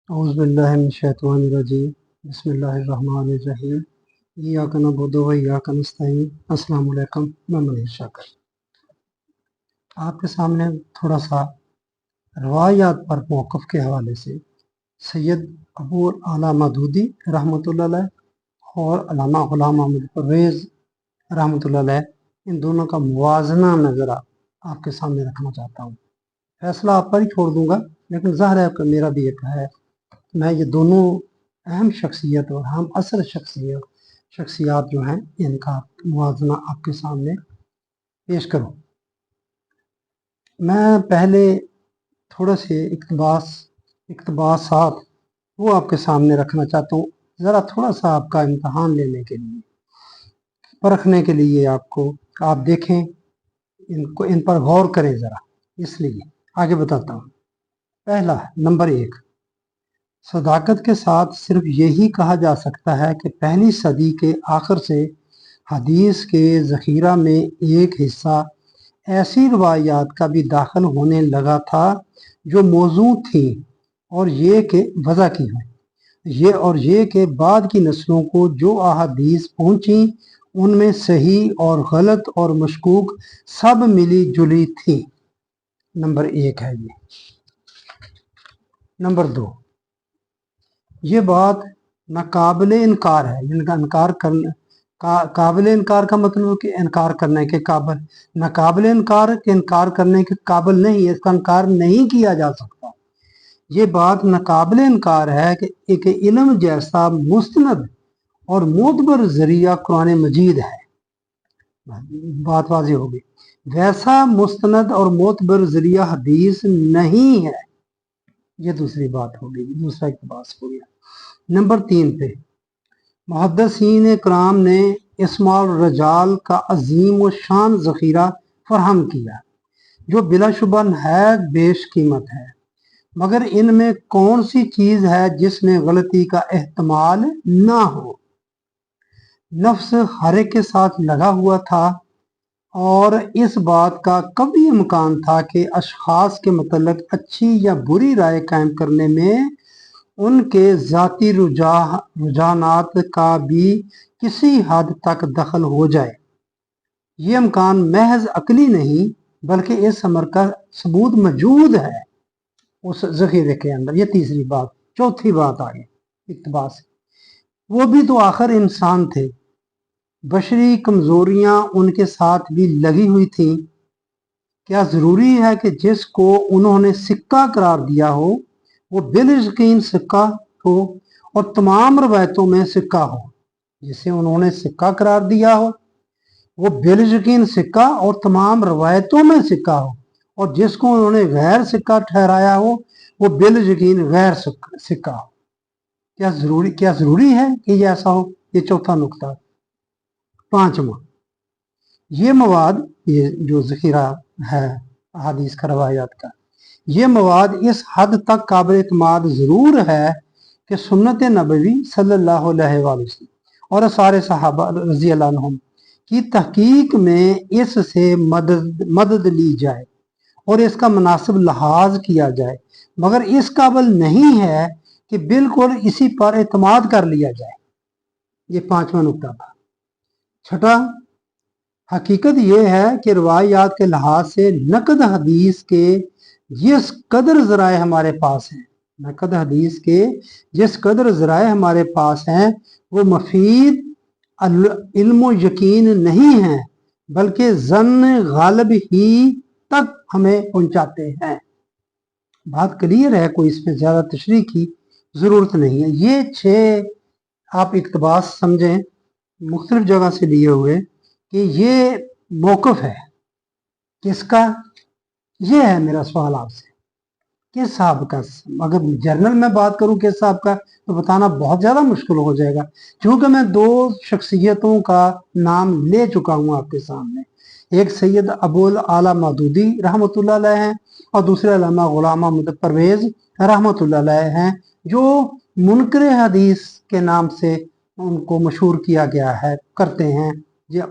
अऊज़ु बिल्लाहि मिनश्शैतानिर्रजीम बिस्मिल्लाहिर्रहमानिर्रहीम इय्याका नअबुदु व इय्याका नस्तईन अस्सलामु अलैकुम। मैं मनीष शाकर आपके सामने थोड़ा सा रवायात पर मौक़िफ़ के हवाले से सैयद अबू आला मदूदी रहमतुल्लाह अलैह और अल्लामा ग़ुलाम अहमद परवेज़ रहमतुल्लाह अलैह, इन दोनों का मुवाज़ना मैं ज़रा आपके सामने रखना चाहता हूँ। फैसला आप पर ही छोड़ दूँगा, लेकिन ज़ाहिर है कि मेरा भी एक है, मैं ये दोनों अहम शख्सियत और हम असर शख्सियात जो हैं इनका मुवाज़ना आपके सामने पेश करूँ। मैं पहले थोड़े से इक़्तिबासात वो आपके सामने रखना चाहता हूँ, ज़रा थोड़ा सा आपका इम्तहान लेने के लिए, परखने के लिए आपको, आप देखें इनको, इन पर गौर करें ज़रा, इसलिए आगे बताता हूँ। पहला नंबर 1, सदाकत के साथ सिर्फ यही कहा जा सकता है कि पहली सदी के आखिर से हदीस के ज़ख़ीरा में एक हिस्सा ऐसी रवायात का भी दाखिल होने लगा था जो मौजू थी, और ये कि वज़ा की हुई ये कि बाद की नस्लों को जो अहादीस पहुँची उनमें सही और गलत और मशकूक सब मिली जुली थी। नंबर 1 है ये। नंबर 2, ये बात नाकाबिले इनकार है। इनका इनकार करने काबिल इनकार का मतलब कि इनकार करने के काबिल, नाकाबिल इनकार के इनकार करने के काबिल नहीं है, इसका इनकार नहीं किया जा सकता। ये बात नाकाबिल इनकार है कि एक इल्म जैसा मुस्तनद और मोतबर ज़रिया कुरान मजीद है। बात वाज़ेह होगी। वैसा मुस्तनद और मोतबर ज़रिया हदीस नहीं है। ये दूसरी बात हो गई, दूसरा इक़्तिबास हो गया। नंबर 3 पे मुहद्दिसीन कराम ने इस्माल रजाल का अजीम व शान ज़ख़ीरा फराहम किया, जो बिलाशुबा नहायत बेश कीमत है, मगर इनमें कौन सी चीज़ है जिसमें गलती का एहतमाल ना हो। नफ्स हर एक के साथ लगा हुआ था और इस बात का कभी इम्कान था कि अशख़ास के मतलब अच्छी या बुरी राय कायम करने में उनके ज़ाती रुझानात का भी किसी हद तक दखल हो जाए। ये इम्कान महज अकली नहीं बल्कि इस अमर का सबूत मौजूद है उस ज़ख़ीरे के अंदर। ये तीसरी बात। चौथी बात आगे इक़्तिबास, वो भी तो आखिर इंसान थे, बशरी कमज़ोरियाँ उनके साथ भी लगी हुई थी। क्या ज़रूरी है कि जिसको उन्होंने सिक्का करार दिया हो वो बिल-यकीन सिक्का हो और तमाम रवायतों में सिक्का हो? जिसे उन्होंने सिक्का करार दिया हो वो बिल-यकीन सिक्का और तमाम रवायतों में सिक्का हो, और जिसको उन्होंने गैर सिक्का ठहराया हो वो बिल-यकीन गैर सिक्का हो। क्या ज़रूरी है कि ये ऐसा हो? ये चौथा नुक्ता। पांचवा, ये मवाद, ये जो ज़ख़ीरा है अहादीस का, रवायात का, ये मवाद इस हद तक काबिल एतमाद ज़रूर है कि सुन्नत नबवी सल्लल्लाहु अलैहि वसल्लम और सारे सहाबा रज़ी अल्लाह अन्हुम की तहकीक में इससे मदद ली जाए और इसका मुनासिब लिहाज किया जाए, मगर इस काबिल नहीं है कि बिल्कुल इसी पर एतमाद कर लिया जाए। ये पांचवा नुक्ता था। छठा, हकीकत यह है कि रवायात के लिहाज से नकद हदीस के जिस कदर ज़राए हमारे पास हैं, नकद हदीस के जिस कदर ज़राए हमारे पास हैं वो मफीद इल्म यकीन नहीं है, बल्कि ज़न्न गालिब ही तक हमें पहुंचाते हैं। बात क्लियर है, कोई इसमें ज़्यादा तशरीह की ज़रूरत नहीं है। ये 6 आप इक़्तिबास समझें, मुख्तलिफ जगह से लिए हुए, कि ये मौक़िफ़ है किसका। ये है मेरा सवाल आपसे, किस साहब का? अगर जर्नल में बात करूं किस साहब का तो बताना बहुत ज़्यादा मुश्किल हो जाएगा, क्योंकि मैं 2 शख्सियतों का नाम ले चुका हूं आपके सामने। एक सैयद अबू आला मदूदी रहमतुल्लाह अलैह हैं और दूसरे अल्लामा ग़ुलाम अहमद परवेज़ रहमतुल्लाह अलैह हैं, जो मुनकर हदीस के नाम से उनको मशहूर किया गया है, करते हैं ये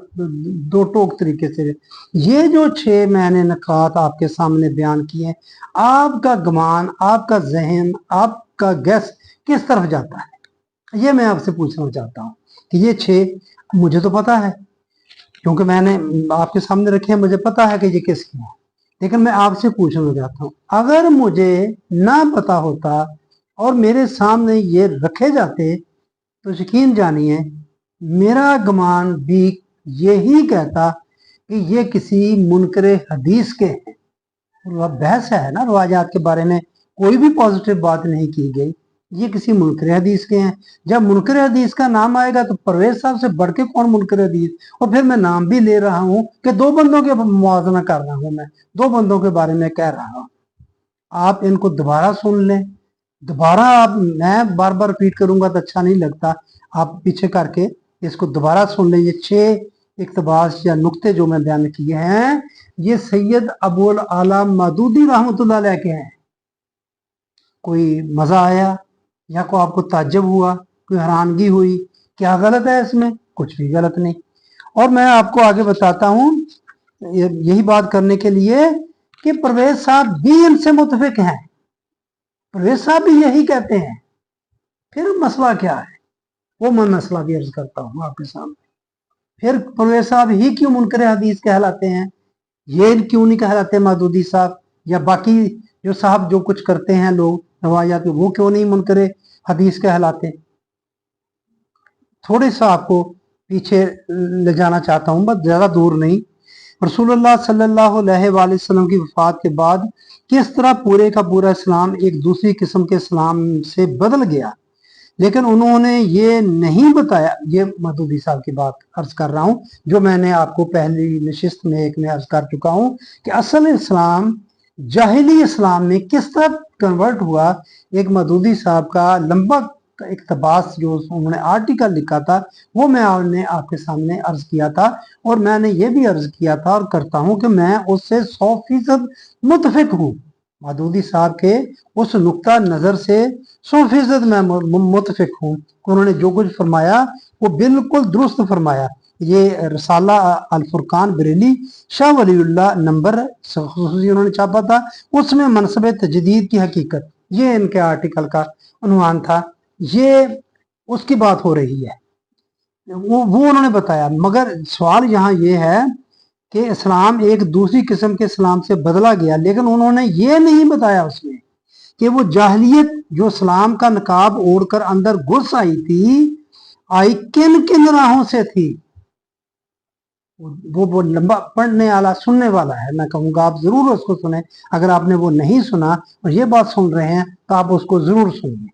2 टोक तरीके से। ये जो 6 मैंने नकात आपके सामने बयान किए, आपका गमान, आपका जहन, आप का गैस किस तरफ जाता है, ये मैं आपसे पूछना चाहता हूँ कि ये 6 मुझे तो पता है क्योंकि मैंने आपके सामने रखे हैं, मुझे पता है कि ये किसके हैं, लेकिन मैं आपसे पूछना चाहता हूँ अगर मुझे ना पता होता और मेरे सामने ये रखे जाते तो यकीन जानिए मेरा गुमान भी यही कहता कि ये किसी मुनकरे हदीस के हैं। बहस है ना रवाजात के बारे में, कोई भी पॉजिटिव बात नहीं की गई, ये किसी मुनकर हदीस के हैं। जब मुनकर हदीस का नाम आएगा तो परवेज साहब से बढ़ के कौन मुनकर हदीस, और फिर मैं नाम भी ले रहा हूं कि 2 बंदों के मुआवजा कर रहा हूं, मैं 2 बंदों के बारे में कह रहा हूं। आप इनको दोबारा सुन लें, दोबारा आप, मैं बार बार रिपीट करूंगा तो अच्छा नहीं लगता, आप पीछे करके इसको दोबारा सुन लें। ये 6 इक्तबास या नुक्ते जो मैं बयान किए हैं ये सैयद अबुल आला मदूदी रहमतुल्लाह अलैह के हैं। कोई मजा आया या को आपको ताज्जुब हुआ, कोई हैरानगी हुई, क्या गलत है इसमें? कुछ भी गलत नहीं। और मैं आपको आगे बताता हूं यही बात करने के लिए कि परवेज साहब भी इनसे मुतफिक हैं, परवेज साहब भी यही कहते हैं। फिर मसला क्या है वो मैं मसला भी अर्ज करता हूँ आपके सामने। फिर परवेज साहब ही क्यों मुनकर हदीस कहलाते हैं, ये क्यों नहीं कहलाते मदूदी साहब या बाकी जो साहब जो कुछ करते हैं लोग रवायात में, वो क्यों नहीं मुनकर हदीस कहलाते? थोड़े सा आपको पीछे ले जाना चाहता हूँ, बस ज़्यादा दूर नहीं। रसूलुल्लाह सल्लल्लाहु अलैहि वसल्लम की वफात के बाद किस तरह पूरे का पूरा इस्लाम एक दूसरी किस्म के इस्लाम से बदल गया, लेकिन उन्होंने ये नहीं बताया। ये मदूदी साहब की बात अर्ज कर रहा हूँ जो मैंने आपको पहली नशिस्त में एक में अर्ज कर चुका हूँ कि असल इस्लाम जाहिली इस्लाम में किस तरह कन्वर्ट हुआ। एक मदूदी साहब का लंबा इक्तबास जो उन्होंने आर्टिकल लिखा था वो मैंने आपके सामने अर्ज किया था, और मैंने ये भी अर्ज किया था और करता हूँ कि मैं उससे 100% मुतफिक हूँ। मदूदी साहब के उस नुक्ता नज़र से 100% मैं मुतफिक हूँ। उन्होंने जो कुछ फरमाया वो बिल्कुल दुरुस्त फरमाया। ये रसाला अल फुरकान बरेली शाह वलीउल्लाह नंबर उन्होंने छापा था, उसमें मनसब तजदीद की हकीकत ये इनके आर्टिकल का उन्वान था। ये उसकी बात हो रही है, वो उन्होंने बताया। मगर सवाल यहाँ ये है कि इस्लाम एक दूसरी किस्म के इस्लाम से बदला गया, लेकिन उन्होंने ये नहीं बताया उसमें कि वो जाहलियत जो इस्लाम का नकाब ओढ़कर अंदर घुस आई थी, आई किन किन राहों से थी। वो लंबा पढ़ने वाला सुनने वाला है, मैं कहूँगा आप जरूर उसको सुने। अगर आपने वो नहीं सुना और ये बात सुन रहे हैं तो आप उसको जरूर सुनिए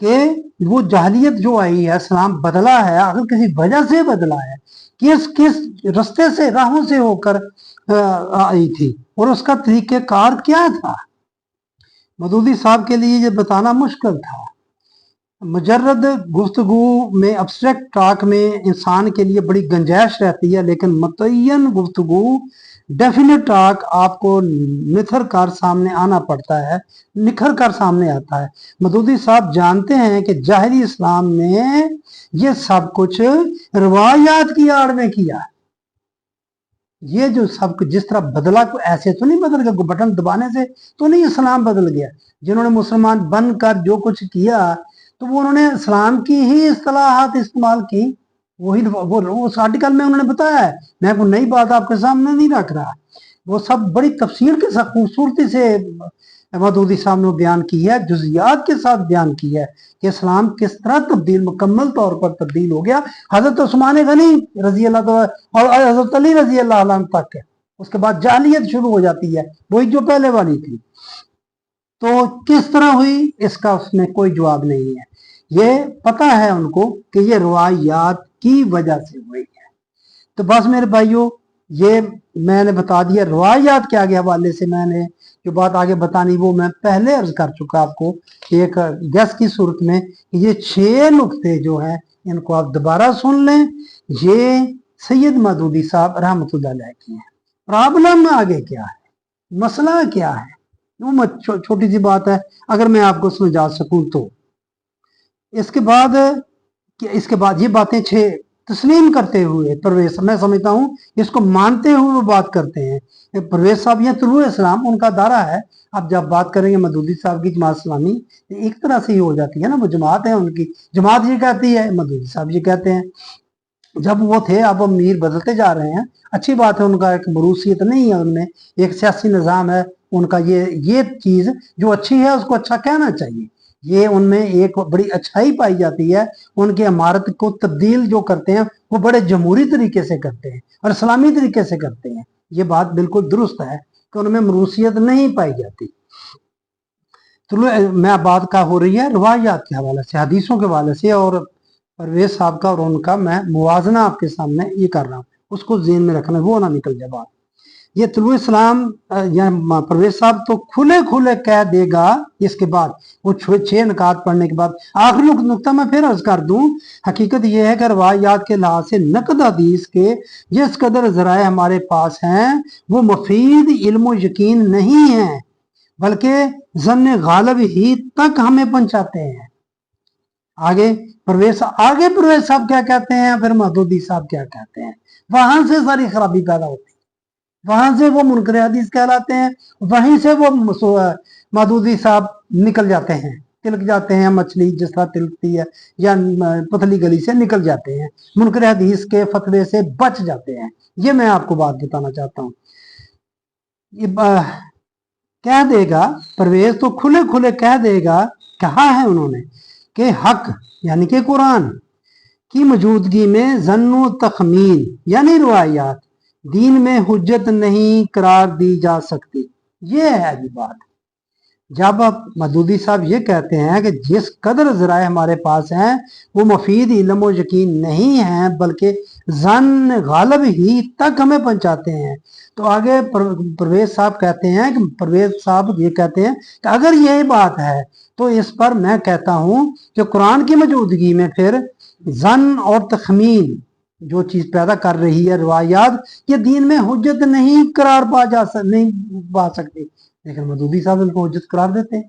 कि वो जाहलियत जो आई है, इस्लाम बदला है, अगर किसी वजह से बदला है, किस किस रास्ते से राहों से होकर आई थी और उसका तरीक़ेकार क्या था। मदूदी साहब के लिए ये बताना मुश्किल था। मुजर्रद गुफ्तगू में, अब्स्ट्रैक्ट टॉक में इंसान के लिए बड़ी गुंजाइश रहती है, लेकिन मुतय्यन गुफ्तगू डेफिनेट टॉक आपको निखर कर सामने आना पड़ता है, निखर कर सामने आता है। मदूदी साहब जानते हैं कि जाहिली इस्लाम ने ये सब कुछ रवायात की आड़ में किया। ये जो सब कुछ जिस तरह बदला, को ऐसे तो नहीं बदल गया, बटन दबाने से तो नहीं इस्लाम बदल गया। जिन्होंने मुसलमान बनकर जो कुछ किया तो वो उन्होंने इस्लाम की ही इस्तिलाहात इस्तेमाल की, वही वो उस आर्टिकल में उन्होंने बताया है। मैं कोई नई बात आपके सामने नहीं रख रहा, वो सब बड़ी तफसील के साथ खूबसूरती से मदूदी साहब ने बयान की है, जुजियात के साथ बयान की है कि इस्लाम किस तरह तब्दील, मुकम्मल तौर पर तब्दील हो गया। हजरत उस्मान गनी रजी अल्लाह और हजरत अली रजी अल्लाह तक, उसके बाद जाहलियत शुरू हो जाती है, वही जो पहले वाली थी। तो किस तरह हुई इसका उसमें कोई जवाब नहीं है। ये पता है उनको कि ये रवायात की वजह से हुई है। तो बस मेरे भाइयों, ये मैंने बता दिया रवायात के आगे हवाले से। मैंने जो बात आगे बतानी वो मैं पहले अर्ज कर चुका आपको एक गैस की सूरत में। ये 6 नुक्ते जो हैं इनको आप दोबारा सुन लें। ये सैयद मदूदी साहब रहमतुल्लाह अलैह की हैं। प्रॉब्लम आगे क्या है, मसला क्या है, वो छोटी सी बात है, अगर मैं आपको समझा सकूं तो। इसके बाद ये बातें 6 तस्लीम करते हुए परवेज, मैं समझता हूँ इसको मानते हुए वो बात करते हैं। परवेज साहब या तुलू इस्लाम उनका दायरा है। अब जब बात करेंगे मदूदी साहब की जमात इस्लामी, एक तरह से ही हो जाती है ना, वो जमात है उनकी, जमात ये कहती है, मदूदी साहब ये कहते हैं। जब वो थे, अब अमीर बदलते जा रहे हैं, अच्छी बात है, उनका एक मरूसियत नहीं है उनमें, एक सियासी निज़ाम है उनका, ये चीज़ जो अच्छी है उसको अच्छा कहना चाहिए, ये उनमें एक बड़ी अच्छाई पाई जाती है। उनकी इमारत को तब्दील जो करते हैं वो बड़े जमहूरी तरीके से करते हैं और इस्लामी तरीके से करते हैं, ये बात बिल्कुल दुरुस्त है कि उनमें मरूसियत नहीं पाई जाती। तो मैं बात का हो रही है रवायात के हवाले से, हदीसों के हवाले से, और परवेज साहब का और उनका मैं मुवाजना आपके सामने ये कर रहा हूँ, उसको ज़हन में रखना, वो ना निकल जाए बात। ये तुलू इस्लाम या परवेज साहब तो खुले खुले कह देगा, इसके बाद वो 6 निकात पढ़ने के बाद आखिरी नुकता मैं फिर अर्ज कर दूं, हकीकत यह है कि रवायात के लिहाज से नकद हदीस के जिस कदर ज़राए हमारे पास हैं वो मफीद इल्म यकीन नहीं है, बल्कि ज़न्न गालिब ही तक हमें पहुंचाते हैं। आगे परवेज साहब क्या कहते हैं, फिर मदूदी साहब क्या कहते हैं, वहां से सारी खराबी पैदा होती है, वहां से वो मुनकर हदीस कहलाते हैं, वहीं से वो मदूदी साहब निकल जाते हैं, तिलक जाते हैं, मछली जिस तरह तिलकती है या पतली गली से निकल जाते हैं, मुनकर हदीस के फतवे से बच जाते हैं। ये मैं आपको बात बताना चाहता हूँ। कह देगा परवेज तो खुले खुले कह देगा, कहा है उन्होंने कि हक यानी कि कुरान की मौजूदगी में ज़न्नो तखमीन यानी रवायात दीन में हुज्जत नहीं करार दी जा सकती। ये है अभी बात। जब मदूदी साहब ये कहते हैं कि जिस कदर ज़राए हमारे पास हैं वो मफीद इल्म व यकीन नहीं है, बल्कि ज़न्न गालिब ही तक हमें पहुंचाते हैं, तो आगे परवेज साहब कहते हैं कि परवेज साहब ये कहते हैं कि अगर यही बात है तो इस पर मैं कहता हूँ कि कुरान की मौजूदगी में फिर ज़न्न और तखमीन जो चीज़ पैदा कर रही है रवायात, ये दीन में हुज्जत नहीं करार नहीं पा सकती। लेकिन मदूदी साहब इनको हुज्जत करार देते हैं,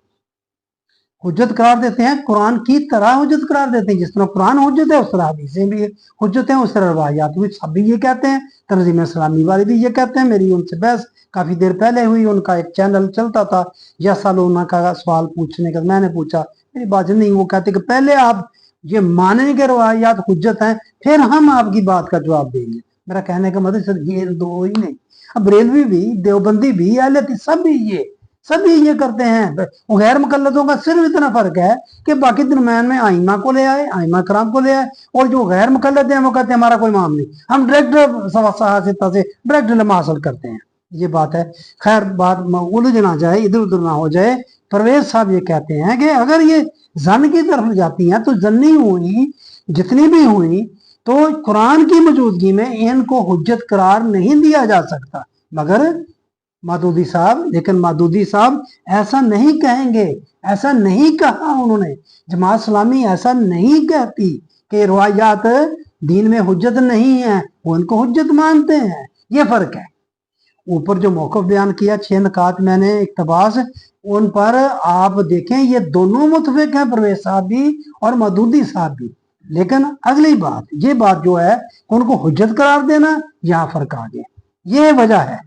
हुज्जत करार देते हैं, कुरान की तरह हुज्जत करार देते हैं। जिस तरह कुरान हुज्जत है उस तरह हदीसें भी हुज्जत हैं, उस तरह रवायात भी सब भी ये कहते हैं, तंजीम इस्लामी वाले भी ये कहते हैं। मेरी उनसे बहस काफ़ी देर पहले हुई, उनका एक चैनल चलता था यसालूना का सवाल पूछने का, मैंने पूछा, मेरी बात नहीं, वो कहते कि पहले आप ये मानें कि रवायात हुज्जत हैं, फिर हम आपकी बात का जवाब देंगे। मेरा कहने का मतलब सर ये दो ही नहीं, अब बरेलवी भी, देवबंदी भी, अहले सभी ये करते हैं। गैर मुकल्लदों का सिर्फ इतना फर्क है कि बाकी दरम्यान में आइमा को ले आए, आइमा कराम को ले आए, और जो गैर मुकल्लद हैं वो कहते हैं हमारा कोई माम नहीं, हम डायरेक्ट सहासिता से डायरेक्ट इल्म हासिल करते हैं। ये बात है। खैर बात उलझ ना जाए, इधर उधर ना हो जाए। परवेज साहब ये कहते हैं कि अगर ये जन की तरफ जाती हैं तो जन्नी हुई जितनी भी हुई तो कुरान की मौजूदगी में इनको हुज्जत करार नहीं दिया जा सकता। मगर मदूदी साहब, लेकिन मदूदी साहब ऐसा नहीं कहेंगे, ऐसा नहीं कहा उन्होंने। जमात इस्लामी ऐसा नहीं कहती कि रवायात दीन में हुज्जत नहीं है, वो इनको हुज्जत मानते हैं। ये फर्क है। ऊपर जो मौक़िफ़ बयान किया 6 निकात मैंने इक़्तिबास, उन पर आप देखें ये दोनों मुतफ़िक हैं, परवेज साहब भी और मदूदी साहब भी। लेकिन अगली बात, ये बात जो है उनको हुज्जत करार देना, यहाँ फर्क आ गया। ये वजह है,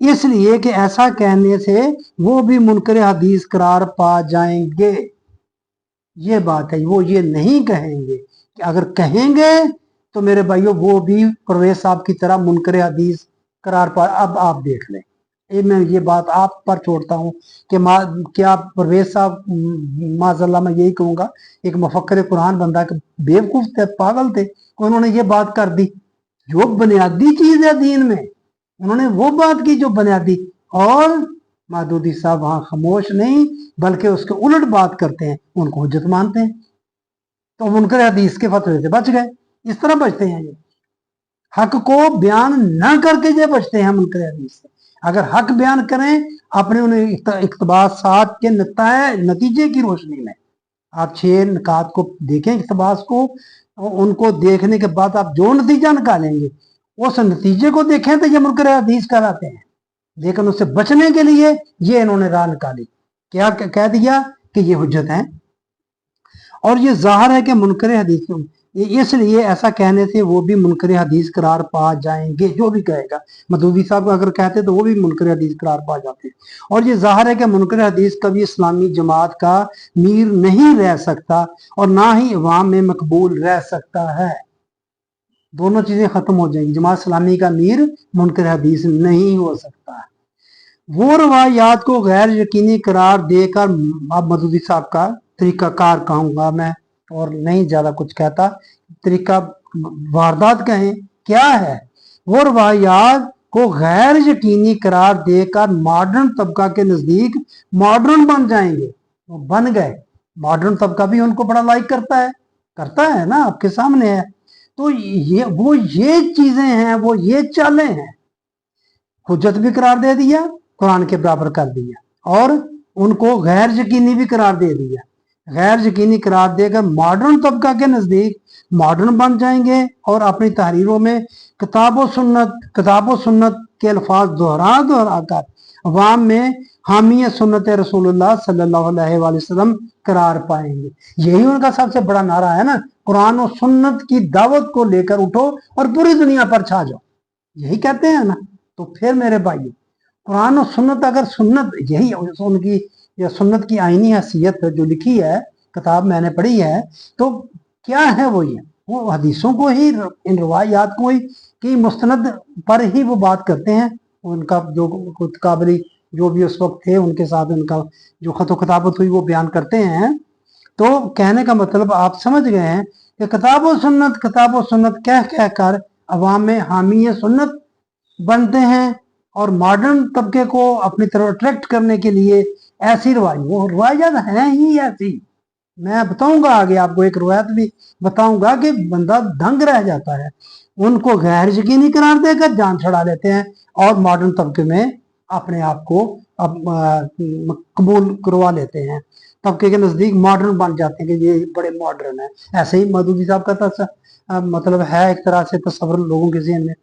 इसलिए कि ऐसा कहने से वो भी मुनकर हदीस करार पा जाएंगे। ये बात है, वो ये नहीं कहेंगे कि अगर कहेंगे तो मेरे भाइयों वो भी परवेज साहब की तरह मुनकर हदीस करार पा। अब आप देख लें, मैं ये बात आप पर छोड़ता हूँ कि क्या परवेज साहब, माज़अल्लाह मैं यही कहूँगा, एक मुफक्किर कुरान बंदा के बेवकूफ़ थे, पागल थे, उन्होंने ये बात कर दी जो बुनियादी चीज़ है दीन में, उन्होंने वो बात की जो बुनियादी, और मदूदी साहब वहाँ खामोश नहीं बल्कि उसके उलट बात करते हैं, उनको हुज्जत मानते हैं। तो मुनकर हदीस के फतवे से बच गए। इस तरह बचते हैं ये, हक को बयान न करके ये बचते हैं मुनकर हदीस से। अगर हक बयान करें अपने उन्हें इक़्तिबासात के नतीजे की रोशनी में, आप 6 निकात को देखें इक़्तिबास को, उनको देखने के बाद आप जो नतीजा निकालेंगे उस नतीजे को देखें तो ये मुनकर हदीस कहलाते हैं। लेकिन उससे बचने के लिए ये इन्होंने राह निकाली, क्या कह दिया कि ये हुज्जत हैं। और ये ज़ाहिर है कि मुनकर हदीस इसलिए ऐसा कहने से वो भी मुनकर हदीस करार पा जाएंगे। जो भी कहेगा, मदूदी साहब अगर कहते तो वो भी मुनकर हदीस करार पा जाते। और ये जाहिर है कि मुनकर हदीस कभी इस्लामी जमात का मीर नहीं रह सकता और ना ही अवाम में मकबूल रह सकता है। दोनों चीजें खत्म हो जाएंगी। जमात इस्लामी का मीर मुनकर हदीस नहीं हो सकता। वो रवायात को गैर यकीनी करार देकर, अब मदूदी साहब का तरीकाकार कहूंगा मैं और नहीं ज्यादा कुछ कहता, तरीका वारदात कहें क्या है, वो रवायात को गैर यकीनी करार देकर मॉडर्न तबका के नजदीक मॉडर्न बन जाएंगे। वो बन गए। मॉडर्न तबका भी उनको बड़ा लाइक करता है ना, आपके सामने है। तो ये चीजें हैं, वो ये चालें हैं। हुज्जत भी करार दे दिया, कुरान के बराबर कर दिया, और उनको गैर यकीनी भी करार दे दिया। गैर यकीनी करार देकर मॉडर्न तबका के नजदीक मॉडर्न बन जाएंगे और अपनी तहरीरों में किताब व सुन्नत के अल्फाज दोहरा कर अवाम में हामी सुन्नत रसूलुल्लाह सल्लल्लाहु अलैहि वसल्लम करार पाएंगे। यही उनका सबसे बड़ा नारा है ना, कुरान और सुन्नत की दावत को लेकर उठो और पूरी दुनिया पर छा जाओ, यही कहते हैं ना। तो फिर मेरे भाइयों, कुरान और सुन्नत, अगर सुन्नत यही उनकी या सुन्नत की आईनी हैसियत जो लिखी है, किताब मैंने पढ़ी है, तो क्या है वो हदीसों को ही, इन रवायात को ही कि मुस्तनद पर ही वो बात करते हैं। उनका जो काबली जो भी उस वक्त थे उनके साथ उनका जो खतो खताबत हुई वो बयान करते हैं। तो कहने का मतलब आप समझ गए हैं कि किताब व सुन्नत कह कर अवाम में हामी सुन्नत बनते हैं और मॉडर्न तबके को अपनी तरफ अट्रैक्ट करने के लिए ऐसी रवायत हैं ही ऐसी। मैं बताऊंगा आगे आपको, एक रवायत भी बताऊंगा कि बंदा दंग रह जाता है। उनको गैर यकीनी करार देकर जान छड़ा लेते हैं और मॉडर्न तबके में अपने आप को कबूल करवा लेते हैं, तबके के नजदीक मॉडर्न बन जाते हैं कि ये बड़े मॉडर्न है। ऐसे ही मदूदी साहब का मतलब है एक तरह से तस्वर लोगों के ज़हन में।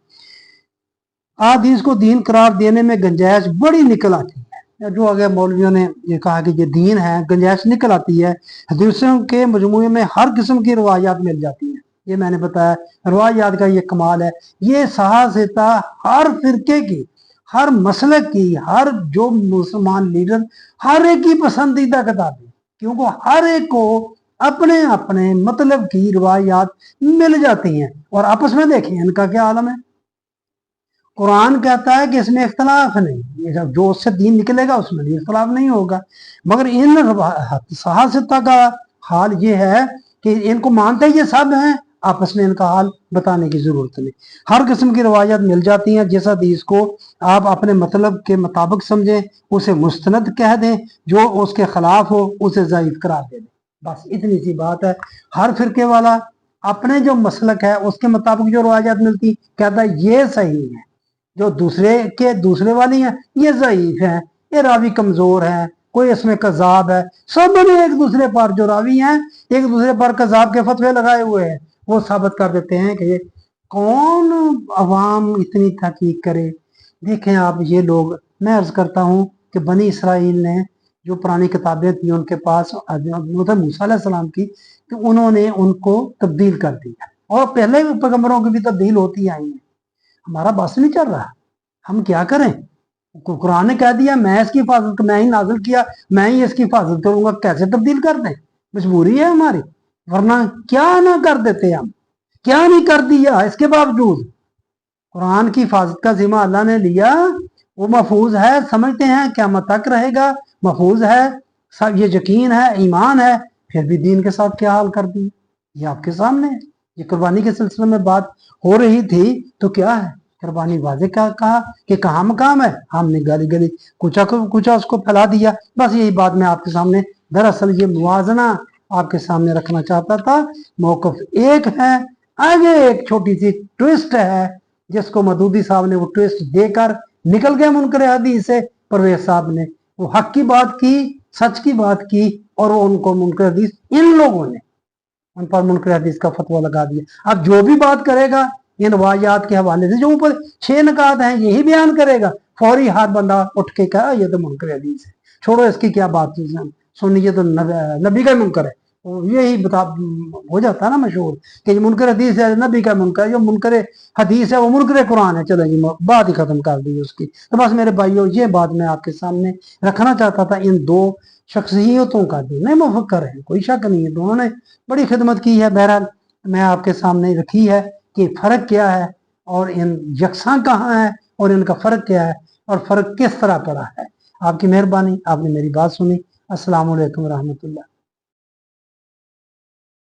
हदीस को दीन करार देने में गंजाइश बड़ी निकल आती है। जो अगर मौलवियों ने ये कहा कि ये दीन है, गंजाइश निकल आती है। हदीसों के मजमूए में हर किस्म की रवायात मिल जाती हैं। ये मैंने बताया, रवायात का ये कमाल है। ये साहसिता हर फिरके की, हर मसलक की, हर जो मुसलमान लीडर, हर एक की पसंदीदा किताब है, क्योंकि हर एक को अपने अपने मतलब की रवायात मिल जाती हैं। और आपस में देखें इनका क्या आलम है। कुरान कहता है कि इसमें इख्तलाफ नहीं, जो उससे दीन निकलेगा उसमें भी इख्तलाफ नहीं होगा। मगर इन सहासिता का हाल ये है कि इनको मानते ये सब हैं, आपस में इनका हाल बताने की जरूरत नहीं। हर किस्म की रवायत मिल जाती हैं। जिस हदीस को आप अपने मतलब के मुताबिक समझें उसे मुस्तनद कह दें, जो उसके खिलाफ हो उसे ज़ईफ करार दे दें। बस इतनी सी बात है। हर फिरके वाला अपने जो मसलक है उसके मुताबिक जो रवायत मिलती कहता है ये सही है, जो दूसरे वाली हैं ये ज़ईफ है, ये रावी कमजोर है, कोई इसमें कज़ाब है। सब ने एक दूसरे पर, जो रावी हैं एक दूसरे पर कज़ाब के फतवे लगाए हुए हैं। वो साबित कर देते हैं कि कौन अवाम इतनी तहकीक करे। देखें आप, ये लोग, मैं अर्ज करता हूँ कि बनी इसराइल ने जो पुरानी किताबें थी उनके पास मूसा अलैहिस्सलाम की, तो उन्होंने उनको तब्दील कर दिया। और पहले पैगंबरों की भी तब्दील होती आई है। हमारा बस नहीं चल रहा, हम क्या करें। कुरान ने कह दिया मैं इसकी हिफाजत, मैं ही नाजिल किया, मैं ही इसकी हिफाजत करूंगा, कैसे तब्दील कर दें। मजबूरी है हमारी, वरना क्या ना कर देते हम, क्या नहीं कर दिया। इसके बावजूद कुरान की हिफाजत का जिम्मा अल्लाह ने लिया, वो महफूज है, समझते हैं क़यामत तक रहेगा, महफूज है, सब ये यकीन है, ईमान है, फिर भी दीन के साथ क्या हाल कर दिया ये आपके सामने है। ये कुर्बानी के सिलसिले में बात हो रही थी, तो क्या है कुर्बानी वाज़े का कहा कि कहाँ मकाम है, हमने गली गली कुचा उसको फैला दिया। बस यही बात मैं आपके सामने, दरअसल ये मुवाजना आपके सामने रखना चाहता था। मौक़िफ़ एक है, आगे एक छोटी सी ट्विस्ट है जिसको मदूदी साहब ने वो ट्विस्ट देकर निकल गए मुनकर हदीस से। परवेज साहब ने वो हक की बात की, सच की बात की, और वो उनको मुनकर हदीस, इन लोगों ने उन पर मुनकर हदीस का फतवा लगा दिया। अब जो भी बात करेगा इन रवायात के हवाले से, जो ऊपर 6 नकात हैं यही बयान करेगा, फौरी हर बंदा उठ के कहा ये तो मुनकर हदीस है, छोड़ो इसकी क्या बात सुनिए, तो नबी का मुनकर है, यही बता हो जाता है ना मशहूर कि ये मुनकर हदीस है, नबी का मुनकर, जो मुनकर हदीस है वो मुनकर कुरान है। चलो जी बात ही खत्म कर दी उसकी। तो बस मेरे भाइयों ये बात मैं आपके सामने रखना चाहता था इन दो शख्सियतों का, दोनों मुफक्कर हैं, कोई शक नहीं है, दोनों ने बड़ी खिदमत की है। बहरहाल मैं आपके सामने रखी है कि फ़र्क क्या है और इन यकसां कहाँ है और इनका फ़र्क क्या है और फ़र्क किस तरह पड़ा है। आपकी मेहरबानी, आपने मेरी बात सुनी। अस्सलाम वालेकुम रहमतुल्लाह।